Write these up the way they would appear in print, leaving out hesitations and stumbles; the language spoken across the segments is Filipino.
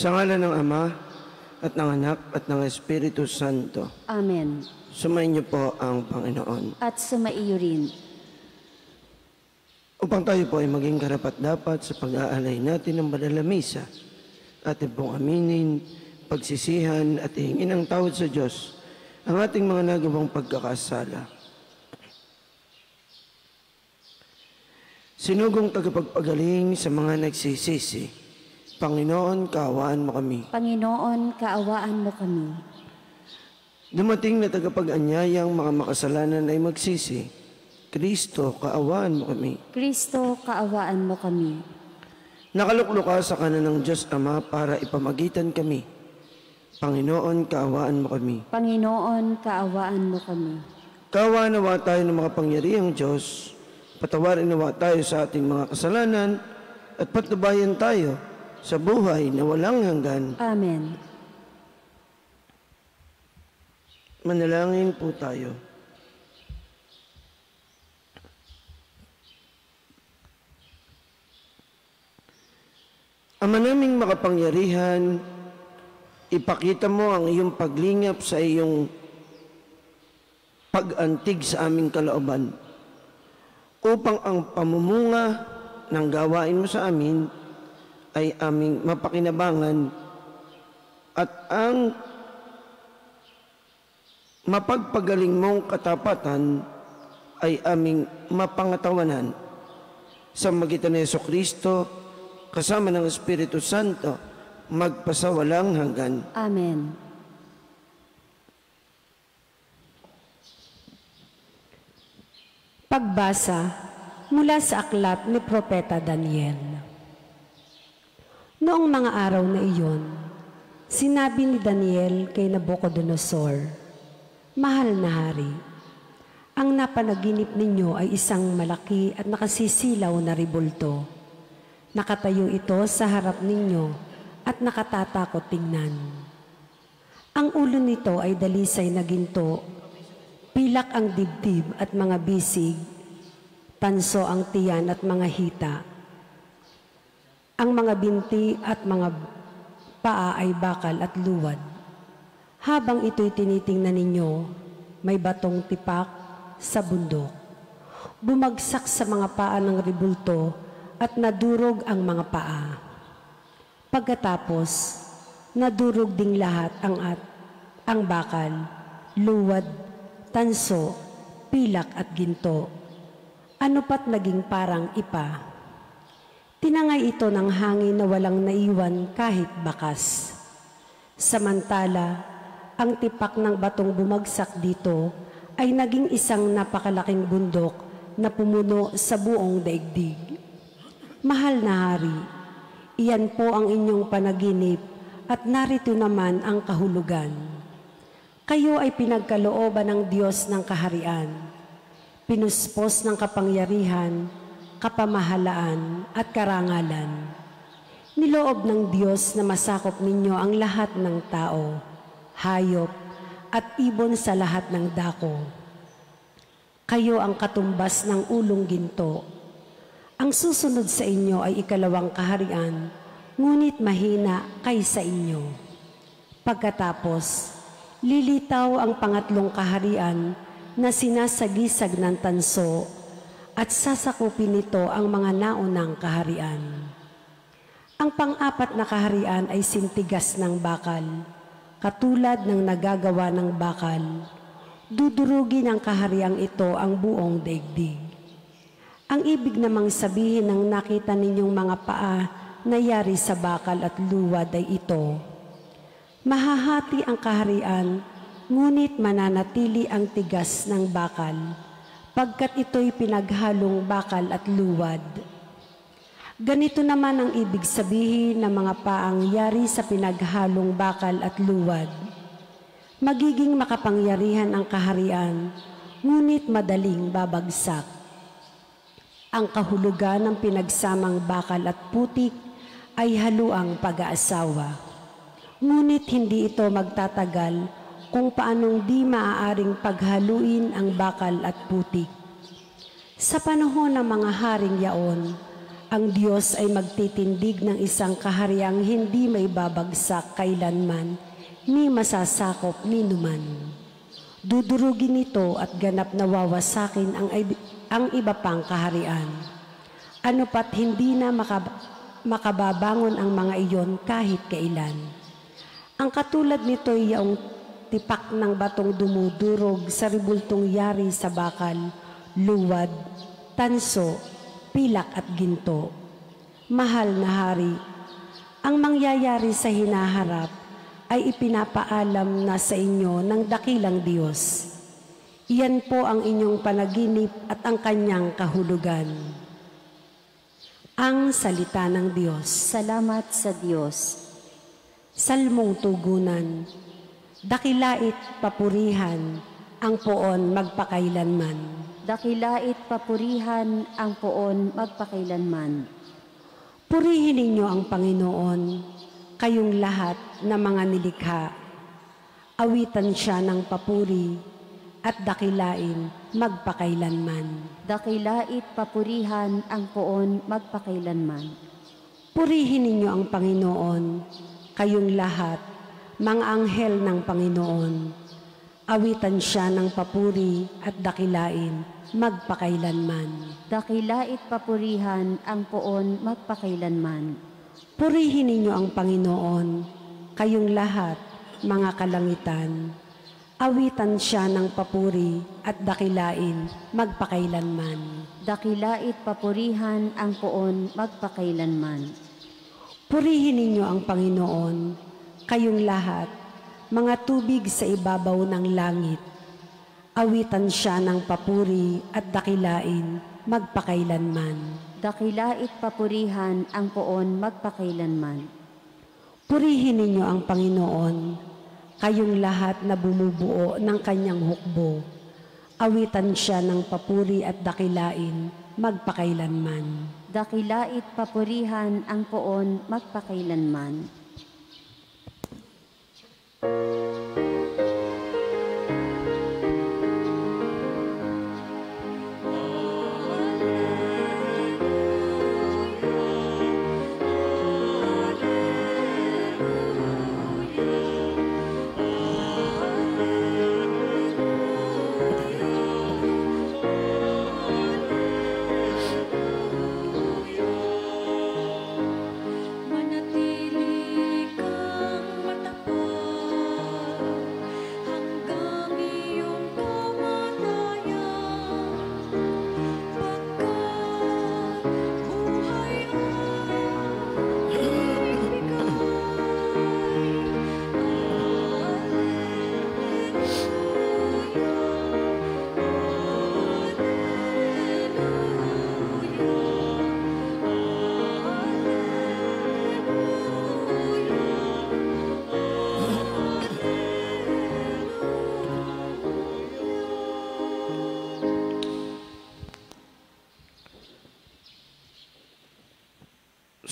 Sa ngalan ng Ama, at ng Anak, at ng Espiritu Santo. Amen. Sumayin niyo po ang Panginoon. At sumaiyo rin. Upang tayo po ay maging karapat-dapat sa pag-aalay natin ng banal na misa, atin pong aminin, pagsisihan at hingin ng tawad sa Diyos ang ating mga nagawang pagkakasala. Sinugong tagapagpagaling sa mga nagsisisi, Panginoon, kaawaan mo kami. Panginoon, kaawaan mo kami. Dumating na tagapag-anyayang mga makasalanan ay magsisi, Kristo, kaawaan mo kami. Kristo, kaawaan mo kami. Nakalukluka sa kanan ng Diyos Ama para ipamagitan kami. Panginoon, kaawaan mo kami. Panginoon, kaawaan mo kami. Kaawaan nawa tayo ng makapangyarihang Diyos. Patawarin nawa tayo sa ating mga kasalanan at patnubayan tayo sa buhay na walang hanggan. Amen. Manalangin po tayo. Ama naming makapangyarihan, ipakita mo ang iyong paglingap sa iyong pag-antig sa aming kalooban upang ang pamumunga ng gawain mo sa amin ay aming mapakinabangan at ang mapagpagaling mong katapatan ay aming mapangatawanan sa magitan ni Jesucristo kasama ng Espiritu Santo magpasawalang hanggan. Amen. Pagbasa mula sa aklat ni Propeta Daniel. Noong mga araw na iyon, sinabi ni Daniel kay Nabucodonosor, Mahal na hari, ang napanaginip ninyo ay isang malaki at nakasisilaw na ribulto. Nakatayo ito sa harap ninyo at nakatatakot tingnan. Ang ulo nito ay dalisay na ginto, pilak ang dibdib at mga bisig, tanso ang tiyan at mga hita. Ang mga binti at mga paa ay bakal at luwad. Habang ito'y tinitingnan ninyo, may batong tipak sa bundok. Bumagsak sa mga paa ng ribulto at nadurog ang mga paa. Pagkatapos, nadurog ding lahat ang bakal, luwad, tanso, pilak at ginto. Ano pat naging parang ipa. Tinangay ito ng hangin na walang naiwan kahit bakas. Samantala, ang tipak ng batong bumagsak dito ay naging isang napakalaking bundok na pumuno sa buong daigdig. Mahal na hari, iyan po ang inyong panaginip at narito naman ang kahulugan. Kayo ay pinagkalooban ng Diyos ng kaharian, pinuspos ng kapangyarihan, kapamahalaan at karangalan. Niloob ng Diyos na masakop ninyo ang lahat ng tao, hayop at ibon sa lahat ng dako. Kayo ang katumbas ng ulong ginto. Ang susunod sa inyo ay ikalawang kaharian, ngunit mahina kaysa inyo. Pagkatapos, lilitaw ang pangatlong kaharian na sinasagisag ng tanso at sasakupin nito ang mga naunang kaharian. Ang pang-apat na kaharian ay sintigas ng bakal, katulad ng nagagawa ng bakal. Dudurugin ng kahariang ito ang buong daigdig. Ang ibig namang sabihin ng nakita ninyong mga paa na yari sa bakal at luwad ay ito. Mahahati ang kaharian, ngunit mananatili ang tigas ng bakal, pagkat ito'y pinaghalong bakal at luwad. Ganito naman ang ibig sabihin ng mga paang yari sa pinaghalong bakal at luwad. Magiging makapangyarihan ang kaharian, ngunit madaling babagsak. Ang kahulugan ng pinagsamang bakal at putik ay haluang pag-aasawa. Ngunit hindi ito magtatagal kung paanong di maaaring paghaluin ang bakal at putik. Sa panahon ng mga haring yaon, ang Diyos ay magtitindig ng isang kahariang hindi may babagsak kailanman, ni masasakop ni numan. Dudurugin nito at ganap na wawasakin ang iba pang kaharian. Ano pat hindi na makababangon ang mga iyon kahit kailan. Ang katulad nito ay yaong tipak ng batong dumudurog sa ribultong yari sa bakal, luwad, tanso, pilak at ginto. Mahal na hari, ang mangyayari sa hinaharap ay ipinapaalam na sa inyo ng dakilang Diyos. Iyan po ang inyong panaginip at ang kanyang kahulugan. Ang salita ng Diyos. Salamat sa Diyos. Salmong tugunan. Dakilait papurihan ang poon magpakailanman. Dakilait papurihan ang poon magpakailanman. Purihin ninyo ang Panginoon, kayong lahat na mga nilikha. Awitan siya ng papuri at dakilain magpakailanman. Dakilait papurihan ang poon magpakailanman. Purihin ninyo ang Panginoon, kayong lahat, mga anghel ng Panginoon. Awitan siya ng papuri at dakilain magpakailanman. Dakilait papurihan ang poon magpakailanman. Purihin ninyo ang Panginoon, kayong lahat, mga kalangitan. Awitan siya ng papuri at dakilain magpakailanman. Dakilait papurihan ang poon magpakailanman. Purihin ninyo ang Panginoon, kayong lahat, mga tubig sa ibabaw ng langit. Awitan siya ng papuri at dakilain magpakailanman. Dakilait papurihan ang poon magpakailanman. Purihin ninyo ang Panginoon, kayong lahat na bumubuo ng kanyang hukbo. Awitan siya ng papuri at dakilain magpakailanman. Dakilait papurihan ang poon magpakailanman.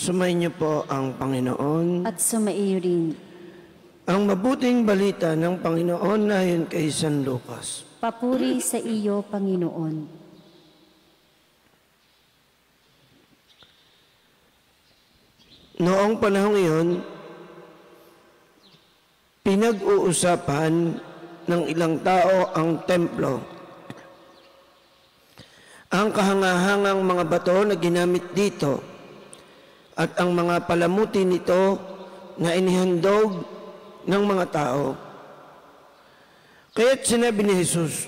Sumayin niyo po ang Panginoon. At sumaiyo rin. Ang mabuting balita ng Panginoon ayon kay San Lucas. Papuri sa iyo, Panginoon. Noong panahong iyon, pinag-uusapan ng ilang tao ang templo. Ang kahangahangang mga bato na ginamit dito at ang mga palamuti nito na inihandog ng mga tao. Kaya't sinabi ni Jesus,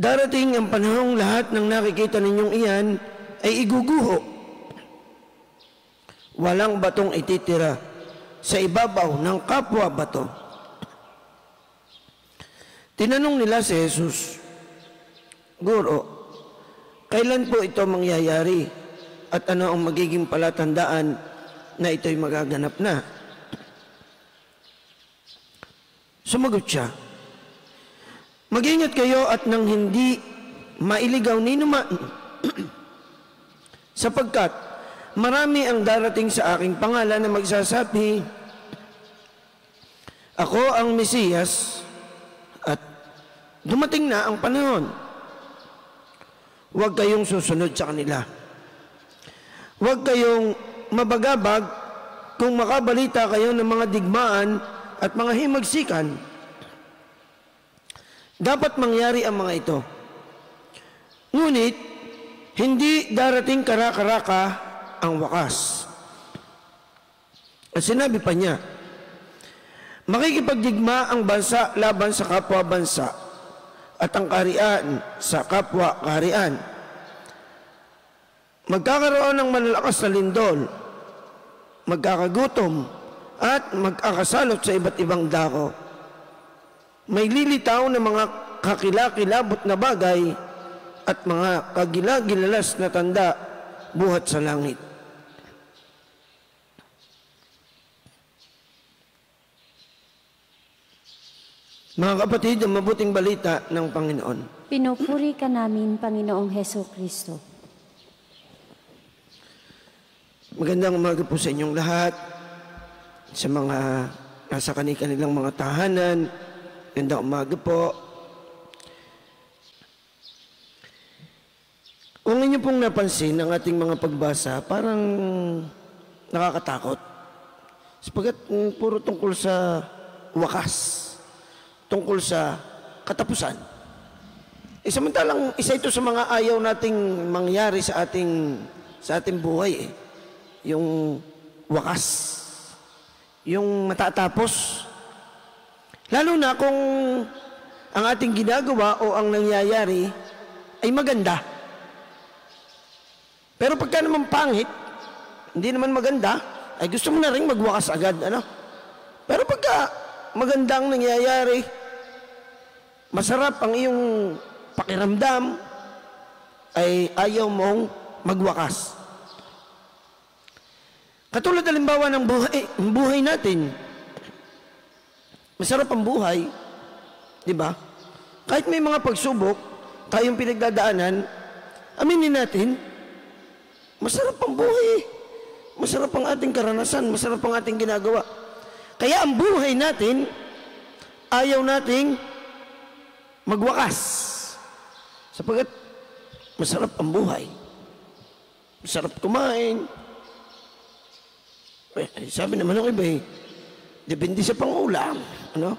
darating ang panahong lahat ng nakikita ninyong iyan ay iguguho. Walang batong ititira sa ibabaw ng kapwa bato. Tinanong nila si Jesus, Guro, kailan po ito mangyayari? At ano ang magiging palatandaan na ito'y magaganap na? Sumagot siya, mag-ingat kayo at nang hindi mailigaw ni numan, sapagkat marami ang darating sa aking pangalan na magsasabi, ako ang Mesiyas, at dumating na ang panahon. huwag kayong susunod sa kanila. Huwag kayong mabagabag kung makabalita kayo ng mga digmaan at mga himagsikan. Dapat mangyari ang mga ito. Ngunit, hindi darating kara-karaka ang wakas. At sinabi pa niya, makikipagdigma ang bansa laban sa kapwa-bansa at ang kaharian sa kapwa-kaharian. Magkakaroon ng malalakas na lindol, magkakagutom at magkakasalot sa iba't ibang dako. May lilitaw na mga kakilakilabot na bagay at mga kagilagilalas na tanda buhat sa langit. Mga kapatid, ang mabuting balita ng Panginoon. Pinupuri ka namin, Panginoong Heso Kristo. Magandang umaga po sa inyong lahat, sa mga nasa kanilang mga tahanan. Magandang umaga po. Kung inyo pong napansin ang ating mga pagbasa, parang nakakatakot. Sapagat puro tungkol sa wakas, tungkol sa katapusan. Samantalang isa ito sa mga ayaw nating mangyari sa ating buhay. Yung wakas, yung matatapos. Lalo na kung ang ating ginagawa o ang nangyayari ay maganda. Pero pagka naman pangit, hindi naman maganda, ay gusto mo na rin magwakas agad, ano? Pero pagka maganda ang nangyayari, masarap ang iyong pakiramdam, ay ayaw mong magwakas. Katulad halimbawa ng buhay natin. Masarap ang buhay, di ba? Kahit may mga pagsubok, tayong pinagdadaanan, aminin natin, masarap ang buhay. Masarap ang ating karanasan, masarap ang ating ginagawa. Kaya ang buhay natin, ayaw nating magwakas. Sapagat masarap ang buhay. Masarap kumain. Sabi naman ng iba, depende sa pangulam. Ano?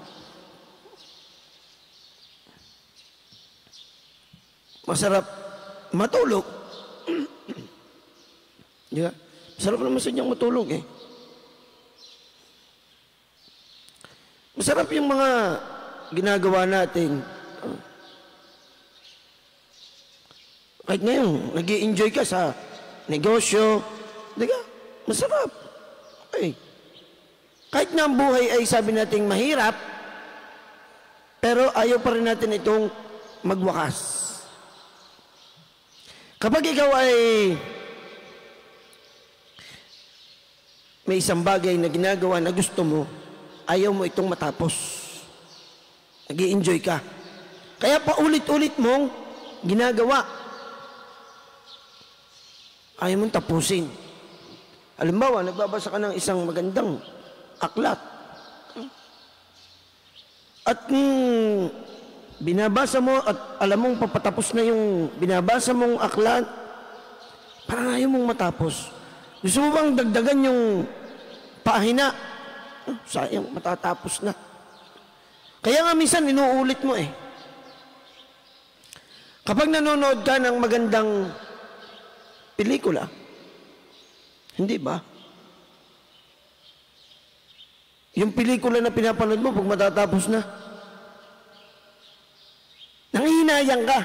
Masarap matulog. Diba? Masarap naman sa inyong matulog eh. Masarap yung mga ginagawa natin. Kahit ngayon, nag-i-enjoy ka sa negosyo. Diba? Masarap. Okay. Kahit na ang buhay ay sabi nating mahirap, pero ayaw pa rin natin itong magwakas. Kapag ikaw ay may isang bagay na ginagawa na gusto mo, ayaw mo itong matapos. Nag-i-enjoy ka. Kaya paulit-ulit mong ginagawa. Ayaw mong tapusin. Halimbawa, nagbabasa ka ng isang magandang aklat. At binabasa mo at alam mong papatapos na yung binabasa mong aklat, parang ayaw mong matapos. Gusto mo bang dagdagan yung pahina? Sayang, matatapos na. Kaya nga minsan inuulit mo eh. Kapag nanonood ka ng magandang pelikula, hindi ba? Yung pelikula na pinapanood mo, pag matatapos na, nangihinayang ka.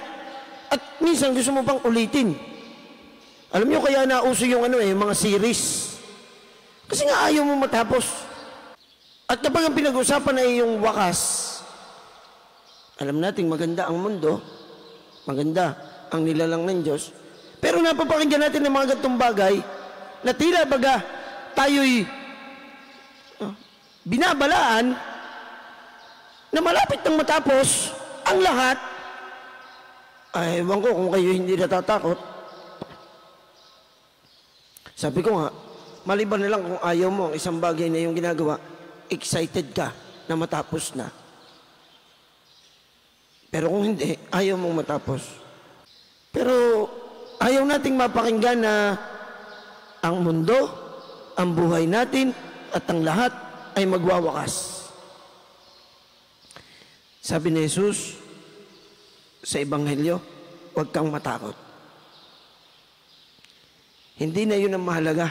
At minsan gusto mo pang ulitin. Alam nyo kaya nauso yung mga series. Kasi nga ayaw mo matapos. At kapag ang pinag-usapan ay yung wakas, alam nating maganda ang mundo, maganda ang nilalang ng Diyos, pero napapakinggan natin ng mga gantong bagay na tila baga tayo'y binabalaan na malapit nang matapos ang lahat. Ay, ewan ko kung kayo hindi natatakot. Sabi ko nga, maliban na lang kung ayaw mo ang isang bagay na yung ginagawa, excited ka na matapos na. Pero kung hindi, ayaw mong matapos. Pero ayaw nating mapakinggan na ang mundo, ang buhay natin, at ang lahat ay magwawakas. Sabi ni Jesus sa Ebanghelyo, huwag kang matakot. Hindi na yun ang mahalaga,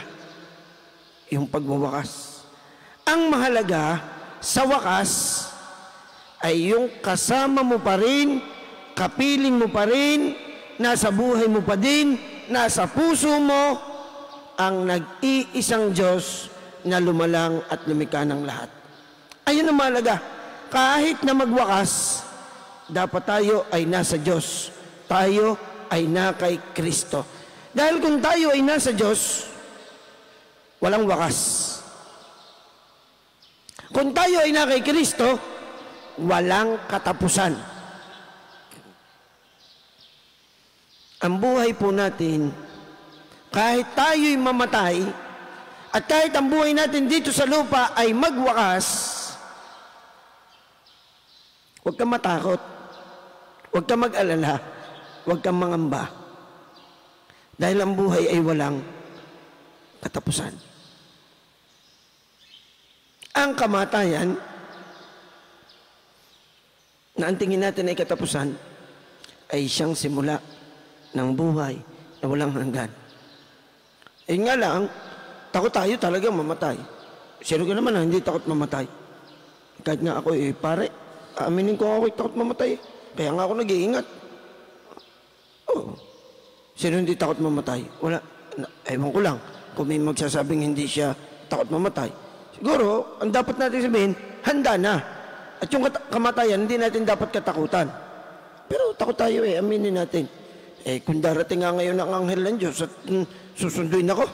yung pagwawakas. Ang mahalaga sa wakas ay yung kasama mo pa rin, kapiling mo pa rin, nasa buhay mo pa din, nasa puso mo, ang nag-iisang Diyos na lumalang at lumikha ng lahat. Ayun ang mahalaga. Kahit na magwakas, dapat tayo ay nasa Diyos. Tayo ay na kay Kristo. Dahil kung tayo ay nasa Diyos, walang wakas. Kung tayo ay na kay Kristo, walang katapusan. Ang buhay po natin, kahit tayo'y mamatay, at kahit ang buhay natin dito sa lupa ay magwakas, huwag kang matakot, huwag kang mag-alala, huwag kang mangamba. Dahil ang buhay ay walang katapusan. Ang kamatayan, na ang tingin natin ay katapusan, ay siyang simula ng buhay na walang hanggan. Eh nga lang, takot tayo talagang mamatay. Sino ka naman na hindi takot mamatay? Kahit nga ako, pare, aaminin ko ako'y takot mamatay. Kaya nga ako nag-iingat. Oh. Sino hindi takot mamatay? Wala. Ewan ko lang kung may magsasabing hindi siya takot mamatay. Siguro, ang dapat natin sabihin, handa na. At yung kamatayan, hindi natin dapat katakutan. Pero takot tayo aminin natin. Kung darating nga ngayon ang anghel ng Diyos at susunduin ako,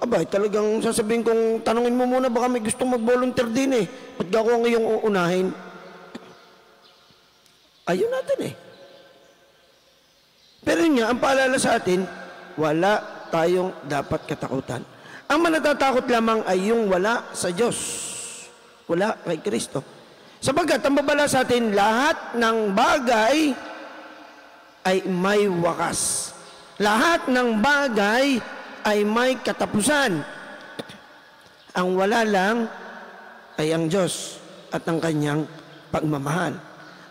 abay, talagang sasabihin kong, tanungin mo muna, baka may gusto mag-volunteer din Ba't ako ang iyong uunahin? Ayun natin Pero yun nga, ang paalala sa atin, wala tayong dapat katakutan. Ang manatatakot lamang ay yung wala sa Diyos. Wala kay Kristo. Sapagkat ang babala sa atin, lahat ng bagay ay may wakas. Lahat ng bagay ay may katapusan. Ang wala lang ay ang Diyos at ang kanyang pagmamahal.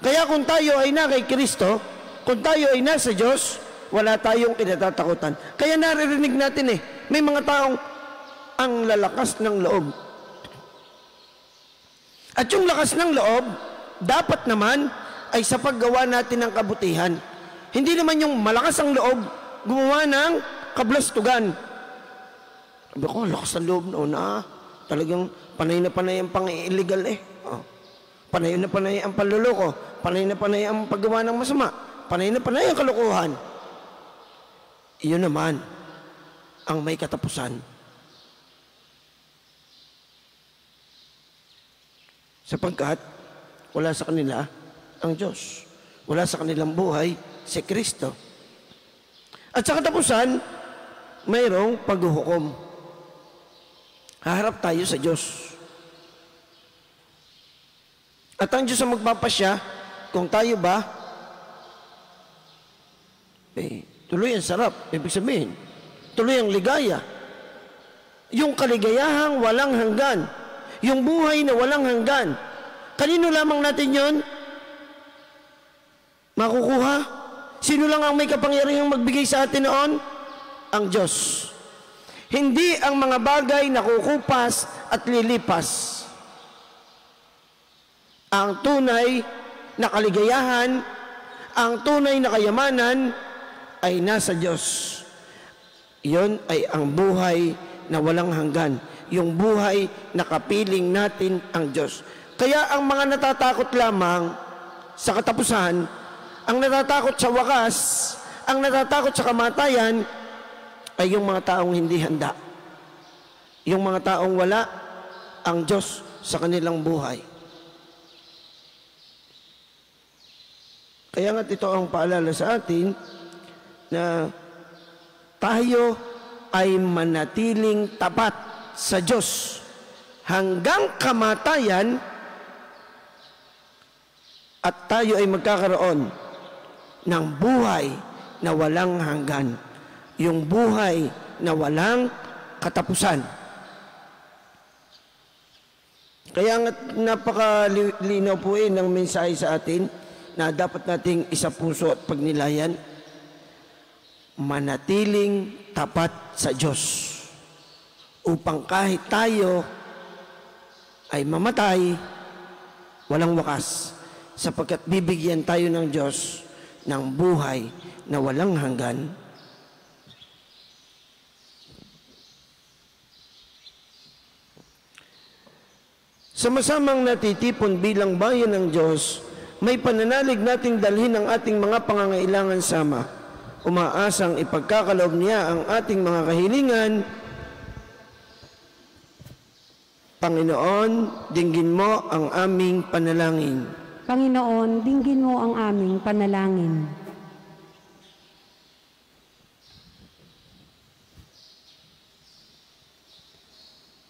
Kaya kung tayo ay na kay Kristo, kung tayo ay nasa Diyos, wala tayong kinatatakutan. Kaya naririnig natin may mga taong ang lalakas ng loob. At yung lakas ng loob, dapat naman ay sa paggawa natin ng kabutihan. Hindi naman yung malakas ang loob, gumawa ng kablastugan. Sabi ko, lakas ng loob noon talagang panay na panay ang pang-illegal Panay na panay ang panluloko, panay na panay ang paggawa ng masama, panay na panay ang kalokohan. Iyon naman ang may katapusan. Sapagkat wala sa kanila ang Diyos. Wala sa kanilang buhay si Kristo. At sa katapusan, mayroong paghuhukom. Haharap tayo sa Diyos. At ang Diyos ang magpapasya kung tayo ba tuloy ang sarap. Ibig sabihin, tuloy ang ligaya. Yung kaligayahang walang hanggan. Yung buhay na walang hanggan. Kanino lamang natin yon makukuha? Sino lang ang may kapangyarihang magbigay sa atin noon? Ang Diyos. Hindi ang mga bagay na kukupas at lilipas. Ang tunay na kaligayahan, ang tunay na kayamanan ay nasa Diyos. Iyon ay ang buhay na walang hanggan. Yung buhay na kapiling natin ang Diyos. Kaya ang mga natatakot lamang sa katapusan, ang natatakot sa wakas, ang natatakot sa kamatayan, ay yung mga taong hindi handa. Yung mga taong wala ang Diyos sa kanilang buhay. Kaya nga ito ang paalala sa atin na tayo ay manatiling tapat sa Diyos hanggang kamatayan at tayo ay magkakaroon ng buhay na walang hanggan. Yung buhay na walang katapusan. Kaya nga napakalinaw po ng mensahe sa atin na dapat nating isa puso at pagnilayan, manatiling tapat sa Diyos upang kahit tayo ay mamatay, walang wakas, sapagkat bibigyan tayo ng Diyos ng buhay na walang hanggan. Sama-samang natitipon bilang bayan ng Diyos, may pananalig nating dalhin ang ating mga pangangailangan sama. Umaasang ipagkakaloob niya ang ating mga kahilingan. Panginoon, dinggin mo ang aming panalangin. Panginoon, dinggin mo ang aming panalangin.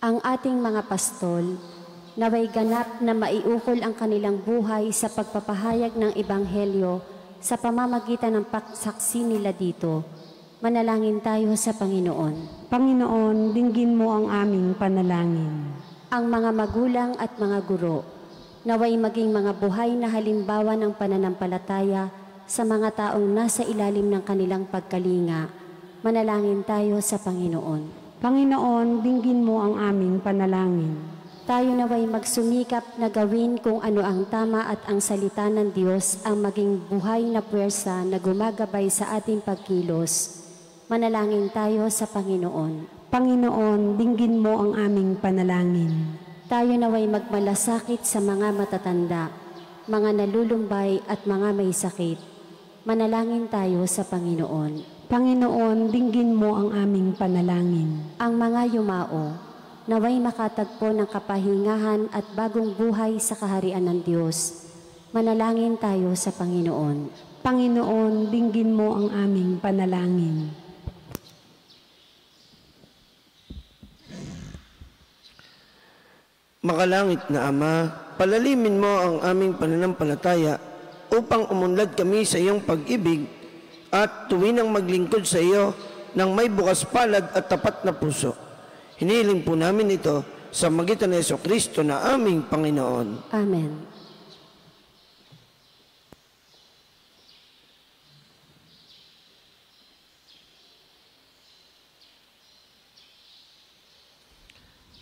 Ang ating mga pastol, naway ganap na maiukol ang kanilang buhay sa pagpapahayag ng Ebanghelyo sa pamamagitan ng pagsaksi nila dito. Manalangin tayo sa Panginoon. Panginoon, dinggin mo ang aming panalangin. Ang mga magulang at mga guro, naway maging mga buhay na halimbawa ng pananampalataya sa mga taong nasa ilalim ng kanilang pagkalinga. Manalangin tayo sa Panginoon. Panginoon, dinggin mo ang aming panalangin. Tayo naway magsumikap na gawin kung ano ang tama at ang salita ng Diyos ang maging buhay na puwersa na gumagabay sa ating pagkilos. Manalangin tayo sa Panginoon. Panginoon, dinggin mo ang aming panalangin. Tayo naway magmalasakit sa mga matatanda, mga nalulumbay at mga may sakit. Manalangin tayo sa Panginoon. Panginoon, dinggin mo ang aming panalangin. Ang mga yumao, naway makatagpo ng kapahingahan at bagong buhay sa kaharian ng Diyos. Manalangin tayo sa Panginoon. Panginoon, dinggin mo ang aming panalangin. Makalangit na Ama, palalimin mo ang aming pananampalataya upang umunlad kami sa iyong pag-ibig at tuwinang maglingkod sa iyo ng may bukas palad at tapat na puso. Hinihiling po namin ito sa magitan ni Jesucristo na aming Panginoon. Amen.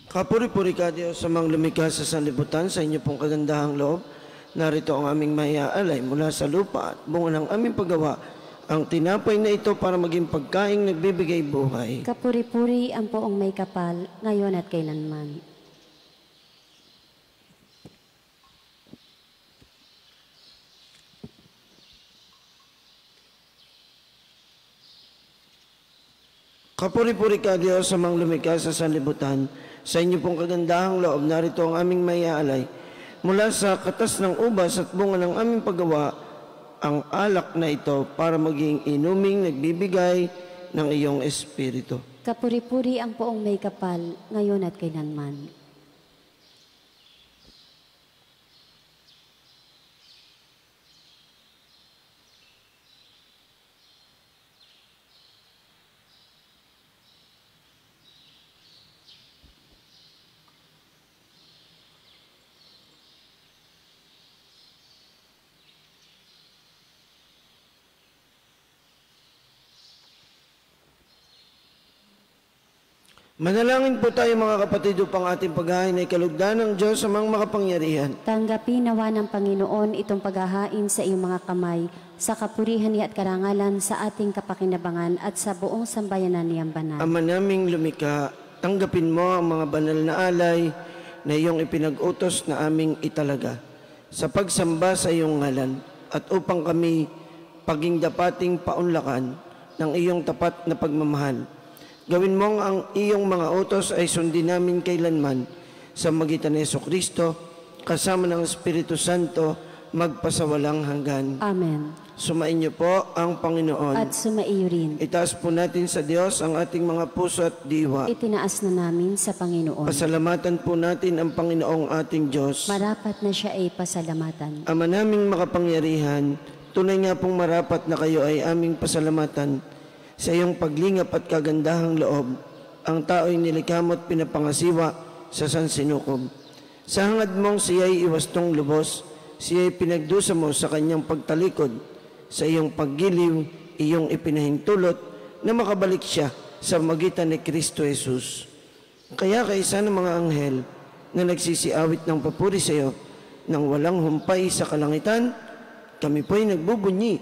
Kapuri-puri ka Diyos sa mga lumikha sa sanlibutan, sa inyo pong kagandahang loob. Narito ang aming maiaalay mula sa lupa at bunga ng aming paggawa, ang tinapay na ito para maging pagkaing nagbibigay buhay. Kapuri-puri ang poong may kapal, ngayon at kailanman. Kapuri-puri ka Diyos sa mga lumikha sa sanlibutan, sa inyo pong kagandahang loob. Narito ang aming maiaalay mula sa katas ng ubas at bunga ng aming paggawa, ang alak na ito para maging inuming nagbibigay ng iyong Espiritu. Kapuri-puri ang poong may kapal, ngayon at kailanman. Manalangin po tayo mga kapatid upang ating paghahain ay kalugdan ng Diyos sa mga makapangyarihan. Tanggapin nawa ng Panginoon itong paghahain sa iyong mga kamay, sa kapurihan niya at karangalan sa ating kapakinabangan at sa buong sambayanan niyang banal. Ama naming lumikha, tanggapin mo ang mga banal na alay na iyong ipinag-utos na aming italaga sa pagsamba sa iyong ngalan at upang kami paging dapating paunlakan ng iyong tapat na pagmamahal. Gawin mong ang iyong mga utos ay sundin namin kailanman sa magitan ni Jesucristo, kasama ng Espiritu Santo, magpasawalang hanggan. Amen. Sumainyo po ang Panginoon. At sumaiyo rin. Itaas po natin sa Diyos ang ating mga puso at diwa. Itinaas na namin sa Panginoon. Pasalamatan po natin ang Panginoong ating Diyos. Marapat na siya ay pasalamatan. Ama naming makapangyarihan, Tunay nga pong marapat na kayo ay aming pasalamatan sa iyong paglingap at kagandahang loob. Ang tao'y nilikamot pinapangasiwa sa sansinukob. Sa hangad mong siya'y iwastong lubos, siya'y pinagdusa mo sa kanyang pagtalikod. Sa iyong paggiliw, iyong ipinahintulot na makabalik siya sa magitan ni Kristo Jesus. Kaya kaisa ng mga anghel na nagsisiawit ng papuri sa iyo nang walang humpay sa kalangitan, kami po'y nagbubunyi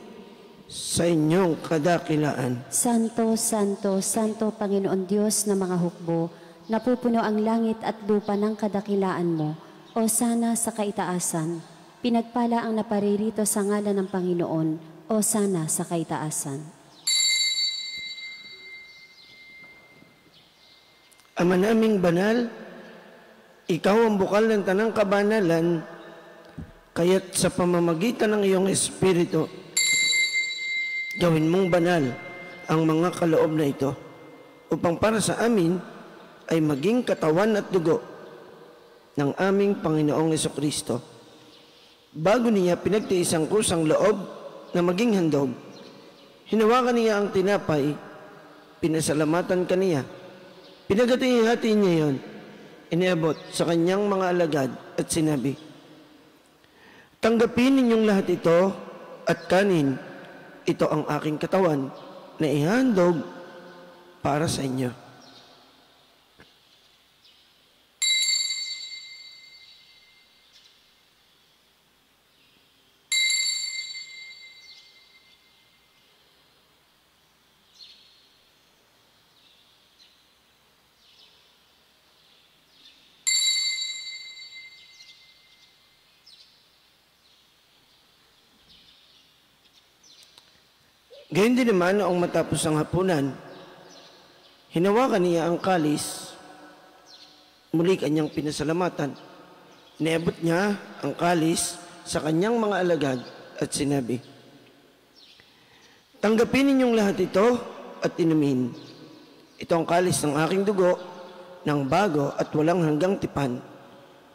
sa inyong kadakilaan. Santo, Santo, Santo, Panginoon Diyos na mga hukbo, napupuno ang langit at lupa ng kadakilaan mo. O sana sa kaitaasan, pinagpala ang naparirito sa ngalan ng Panginoon. O sana sa kaitaasan. Ama naming banal, ikaw ang bukal ng tanang kabanalan, kaya't sa pamamagitan ng iyong Espiritu, gawin mong banal ang mga kaloob na ito, upang para sa amin ay maging katawan at dugo ng aming Panginoong Hesukristo. Bago niya pinagtiis ang kusang loob na maging handog, hinawakan niya ang tinapay, pinasalamatan kaniya, pinagati-hati niya yon, iniabot sa kanyang mga alagad at sinabi, tanggapin ninyong lahat ito at kanin. Ito ang aking katawan na ihandog para sa inyo. Gayon din naman noong matapos ang hapunan, hinawakan niya ang kalis, muli kanyang pinasalamatan. Niabot niya ang kalis sa kanyang mga alagad at sinabi, tanggapin ninyong lahat ito at inumin. Ito ang kalis ng aking dugo, ng bago at walang hanggang tipan.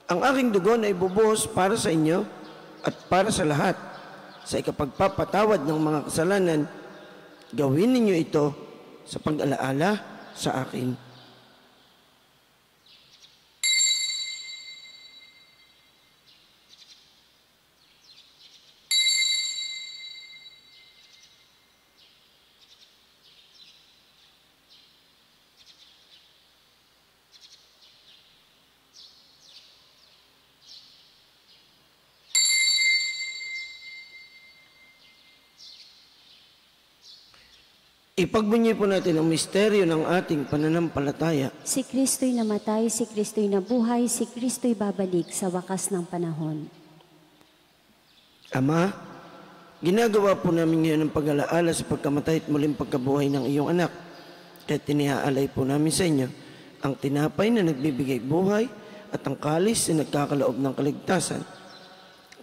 Ang aking dugo na ibubuhos para sa inyo at para sa lahat, sa ikapagpapatawad ng mga kasalanan. Gawin ninyo ito sa pag-alaala sa akin. Ipagbunyi po natin ang misteryo ng ating pananampalataya. Si Kristo'y namatay, si Kristo'y nabuhay, si Kristo'y babalik sa wakas ng panahon. Ama, ginagawa po namin ngayon ang pag-alaala sa pagkamatay at muling pagkabuhay ng iyong anak. Kaya tinihaalay po namin sa inyo ang tinapay na nagbibigay buhay at ang kalis na nagkakaloob ng kaligtasan.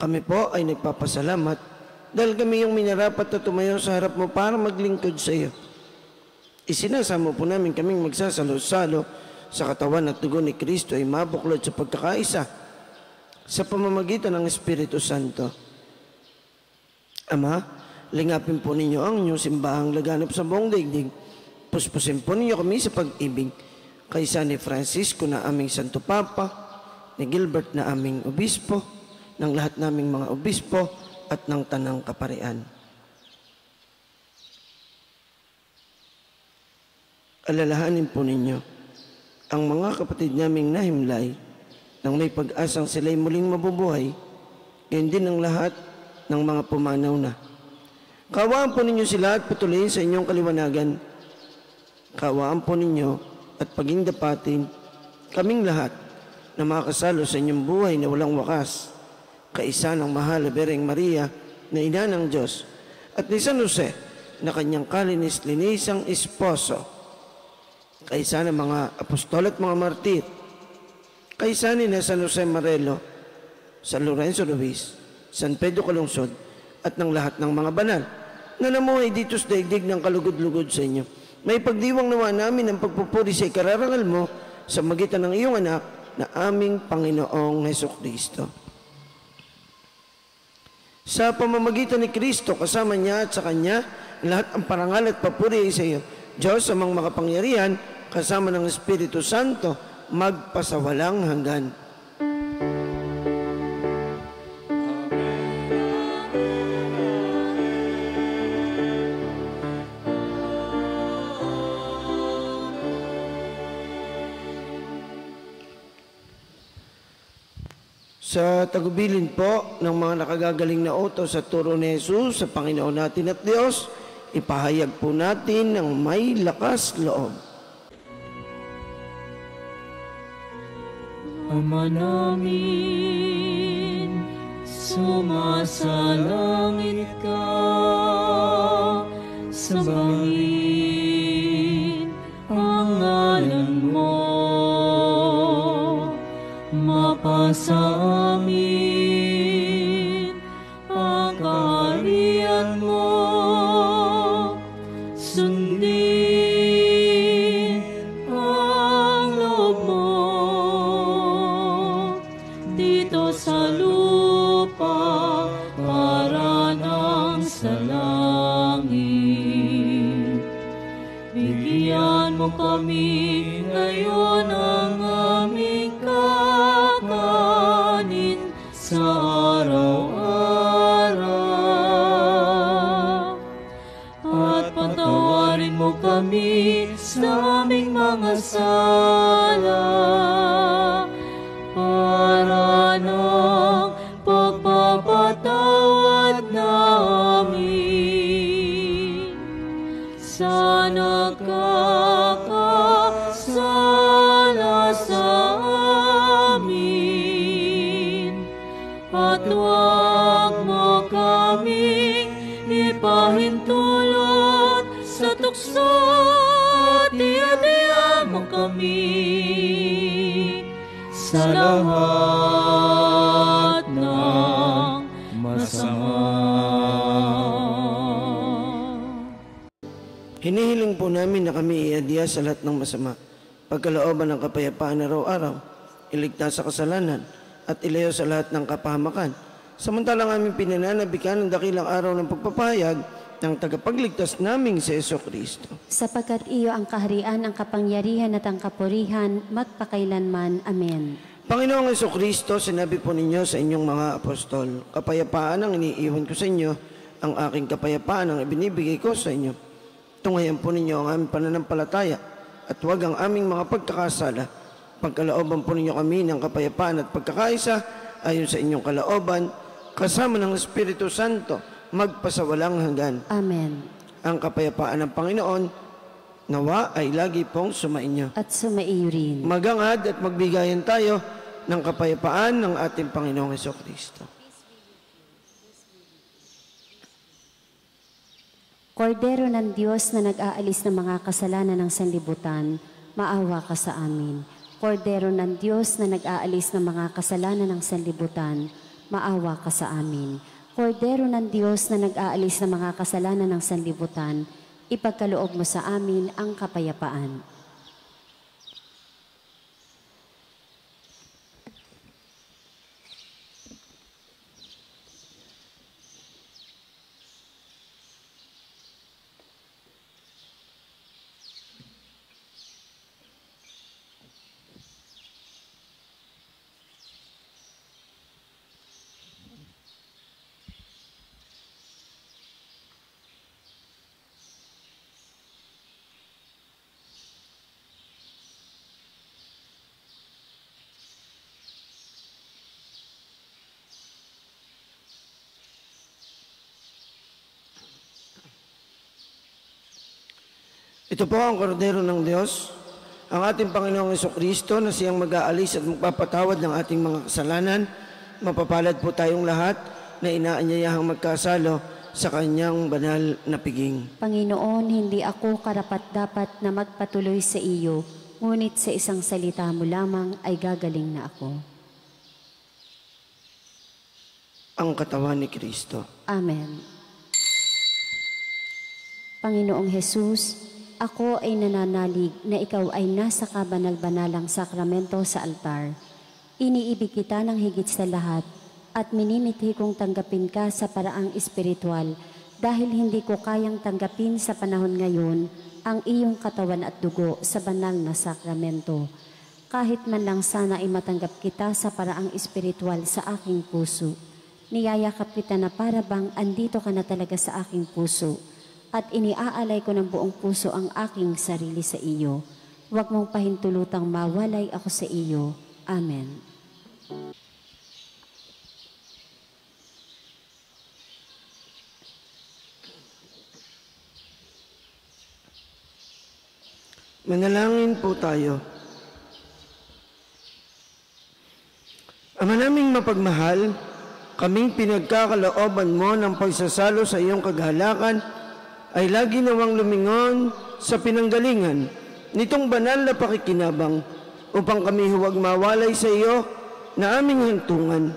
Kami po ay nagpapasalamat dahil kami yung minarapat na tumayo sa harap mo para maglingkod sa iyo. Isinasamo po namin kaming magsasalo-salo sa katawan at dugo ni Kristo ay mabuklod sa pagkakaisa sa pamamagitan ng Espiritu Santo. Ama, lingapin po ninyo ang inyong simbahang laganap sa buong daigdig. Puspusin po ninyo kami sa pag-ibig kaysa ni Francisco na aming Santo Papa, ni Gilbert na aming obispo, ng lahat naming mga obispo at ng tanang kaparian. Alalahanin po ninyo ang mga kapatid naming nahimlay nang may pag-asang sila'y muling mabubuhay, gayon din ang lahat ng mga pumanaw na. Kaawaan po ninyo sila at patuloyin sa inyong kaliwanagan. Kaawaan po ninyo at pagindapatin kaming lahat na makasalo sa inyong buhay na walang wakas, kaisa ng mahal na Bereng Maria na ina ng Diyos at ni San Jose na kanyang kalinis-linisang esposo, kaisa ng mga apostol at mga martir, kaisa ni na San Jose Marelo, San Lorenzo Ruiz, San Pedro Calungsod, at ng lahat ng mga banal na namuhay dito sa daigdig ng kalugod-lugod sa inyo. May pagdiwang nawa namin ang pagpupuri sa ikararangal mo sa magitan ng iyong anak na aming Panginoong Hesukristo. Sa pamamagitan ni Kristo, kasama niya at sa Kanya, lahat ang parangal at papuri ay sa iyo, Diyos amang makapangyarihan, kasama ng Espiritu Santo, magpasawalang hanggan. Sa tagubilin po ng mga nakagagaling na utos sa turo ni Jesus sa Panginoon natin at Diyos, ipahayag po natin ng may lakas loob. Ama namin, sumasalangit ka, sambahin ang ngalan mo, mapasa amin ang kaharian mo, sundin ang loob mo dito sa lupa para nang sa langit. Bigyan mo kami ngayon ang aming kakanin sa araw-araw, at patawarin mo kami sa aming mga sala, para ng pagpapatawad namin sa nagkakasala sa amin, at huwag mo kaming ipahintulot sa tukso, at iadya mo kami sa lahat ng masama. Hinihiling po namin na kami iadya sa lahat ng masama, pagkalooban ng kapayapaan araw-araw, iligtas sa kasalanan, at ilayo sa lahat ng kapahamakan. Samantalang aming pinananabikan ng dakilang araw ng pagpapahayag ng tagapagligtas naming si Jesucristo. Sapagkat iyo ang kaharian, ang kapangyarihan at ang kapurihan, magpakailanman. Amen. Panginoong Jesucristo, sinabi po ninyo sa inyong mga apostol, kapayapaan ang iniiwan ko sa inyo, ang aking kapayapaan ang ibinibigay ko sa inyo. Tungayan po ninyo ang aming pananampalataya, at huwag ang aming mga pagkakasala. Pagkalooban po ninyo kami ng kapayapaan at pagkakaisa, ayon sa inyong kalooban, kasama ng Espiritu Santo, magpasawalang hanggan. Amen. Ang kapayapaan ng Panginoon, nawa ay lagi pong sumainyo. At sumaiyo rin. Magangad at magbigayan tayo ng kapayapaan ng ating Panginoong Jesucristo. Kordero ng Diyos na nag-aalis ng mga kasalanan ng sanlibutan, maawa ka sa amin. Kordero ng Diyos na nag-aalis ng mga kasalanan ng sanlibutan, maawa ka sa amin. Kordero ng Diyos na nag-aalis ng mga kasalanan ng sanlibutan, ipagkaloob mo sa amin ang kapayapaan. Ito po ang kordero ng Diyos, ang ating Panginoong Jesucristo na siyang mag-aalis at magpapatawad ng ating mga kasalanan. Mapapalad po tayong lahat na inaanyayahang magkasalo sa kanyang banal na piging. Panginoon, hindi ako karapat-dapat na magpatuloy sa iyo, ngunit sa isang salita mo lamang ay gagaling na ako. Ang katawan ni Kristo. Amen. Panginoong Jesus, ako ay nananalig na ikaw ay nasa kabanal-banalang sakramento sa altar. Iniibig kita ng higit sa lahat at minimithi kong tanggapin ka sa paraang espiritual dahil hindi ko kayang tanggapin sa panahon ngayon ang iyong katawan at dugo sa banal na sakramento. Kahit man lang sana ay matanggap kita sa paraang espiritual sa aking puso. Niyayakap kita na para bang andito ka na talaga sa aking puso at iniaalay ko ng buong puso ang aking sarili sa iyo. Huwag mong pahintulutang mawalay ako sa iyo. Amen. Manalangin po tayo. Ama naming mapagmahal, kaming pinagkakalooban mo ng pagsasalo sa iyong kagalakan ay lagi nawang lumingon sa pinanggalingan nitong banal na pakikinabang upang kami huwag mawalay sa iyo na aming hantungan.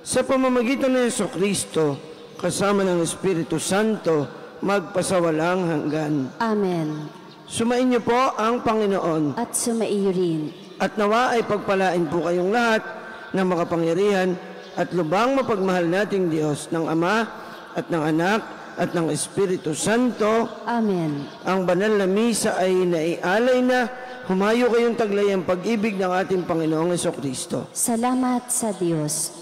Sa pamamagitan ng Jesucristo, kasama ng Espiritu Santo, magpasawalang hanggan. Amen. Sumainyo po ang Panginoon. At sumaiyo rin. At nawa ay pagpalain po kayong lahat ng makapangyarihan at lubang mapagmahal nating Diyos ng Ama at ng Anak at ng Espiritu Santo. Amen. Ang banal na misa ay naialay na. Humayo kayong taglay ang pag-ibig ng ating Panginoong Jesucristo. Salamat sa Diyos.